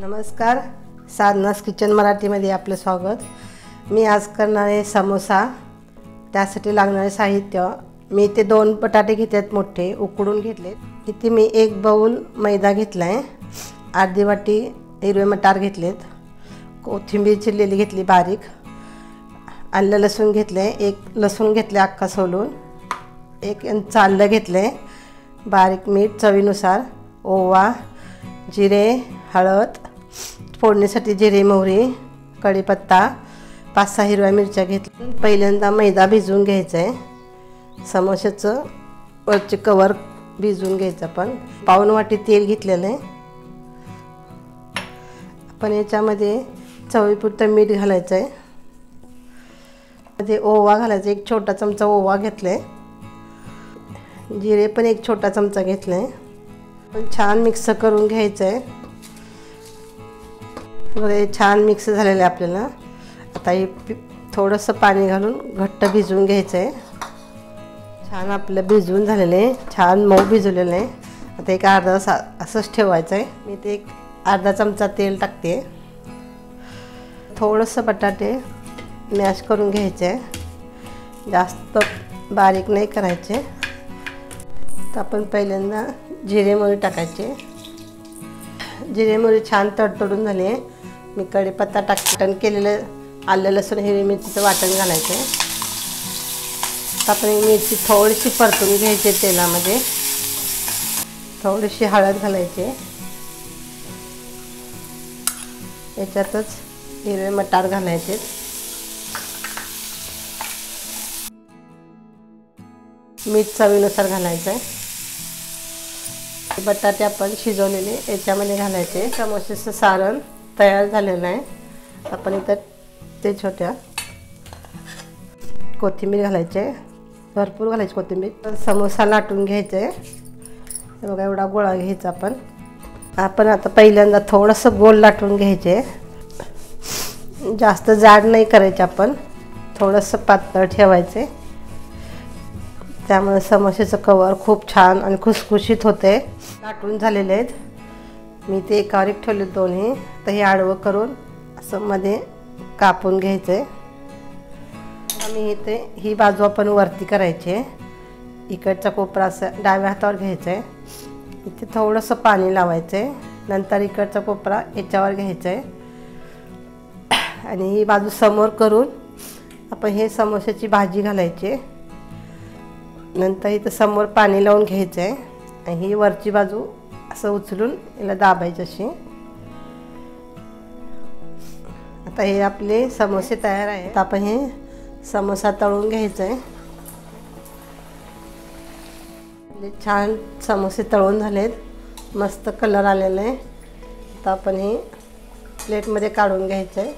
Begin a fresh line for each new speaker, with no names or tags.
नमस्कार, साधनास किचन मराठीमध्ये आपलं स्वागत। मी आज करणार आहे समोसा। त्यासाठी लागणारे साहित्य मी इथे 2 बटाटे घेतलेत, मोठे उकडून घेतलेत। इथे मी 1 बाउल मैदा घेतलाय, अर्धी वाटी हिरवे मटार घेतलेत, कोथिंबीर चिरलेली घेतली बारीक, आलं लसूण घेतले, 1 लसूण घेतले अख्खा सोलून, 1 इंच आलं घेतले बारीक, मीठ चवीनुसार, ओवा, जिरे, हळद, फोडणीसाठी जिरे मोहरी, कढीपत्ता, 5-6 हिरव्या मिरच्या घेतल्या। पहिल्यांदा मैदा भिजवून घ्यायचा आहे। समोशाचं वरचे कवर भिजवून घ्यायचं। आपण पाऊण वाटी तेल घेतलेलं आहे। आपण याच्यामध्ये चवीपुरतं मीठ घालायचं आहे। मध्ये ओवा घालायचा, 1 छोटा चमचा ओवा घेतलाय, जिरे पण 1 छोटा चमचा घेतलाय। पण छान मिक्स करून घ्यायचं आहे। बघा छान मिक्स झालेलं आहे आपल्याला। आता हे थोडंसं पाणी घालून घट्ट भिजवून घ्यायचं आहे। छान आपलं भिजवून झालेलं आहे, छान मऊ भिजवलेलं आहे। आता एक अर्धा तास असंच ठेवायचं आहे। मी ते एक अर्धा चमचा तेल टाकते। थोडंसं बटाटे मॅश करून घ्यायचे आहे, जास्त बारीक नाही करायचे। तर आपण पहिल्यांदा जिरे मोहरी टाकायचे। जिरे मोहरी छान तडतडून झाले, मी कढीपत्ता वाटण केलेलं आलं लसूण हिरवी मिरचीचं वाटण घालायचं आहे। आपण मिरची थोडीशी परतून घ्यायची तेलामध्ये, थोडीशी हळद घालायची, याच्यातच हिरवे मटार घालायचे, मीठ चवीनुसार घालायचं आहे। बटाटे आपण शिजवलेले याच्यामध्ये घालायचे। समोसेचं सारण तयार झालेलं आहे। आपण इथं ते छोट्या कोथिंबीर घालायचे, भरपूर घालायची कोथिंबीर। समोसा लाटून घ्यायचे, बघा एवढा गोळा घ्यायचा आपण आता पहिल्यांदा थोडंसं गोल लाटून घ्यायचे, जास्त जाड नाही करायचे, आपण थोडंसं पातळ ठेवायचे। त्यामुळे समोसेचं कवर खूप छान आणि खुसखुशीत होते। लाटून झालेले आहेत, मी ते एकावर एक ठेवले दोन्ही। तर हे आडवं करून असं मध्ये कापून घ्यायचं आहे। आणि इथे ही बाजू आपण वरती करायची आहे। इकडचा कोपरा असं डाव्या हातावर घ्यायचा आहे, इथे थोडंसं पाणी लावायचं आहे। नंतर इकडचा कोपरा याच्यावर घ्यायचा आहे आणि ही बाजू समोर करून आपण हे समोशाची भाजी घालायची। नंतर इथं समोर पाणी लावून घ्यायचं आहे आणि ही वरची बाजू असं उचलून याला दाबायची अशी। आता हे आपले समोसे तयार आहेत। आपण हे समोसा तळून घ्यायचं आहे। छान समोसे तळून झालेत, मस्त कलर आलेला आहे। आता आपण हे प्लेटमध्ये काढून घ्यायचं आहे।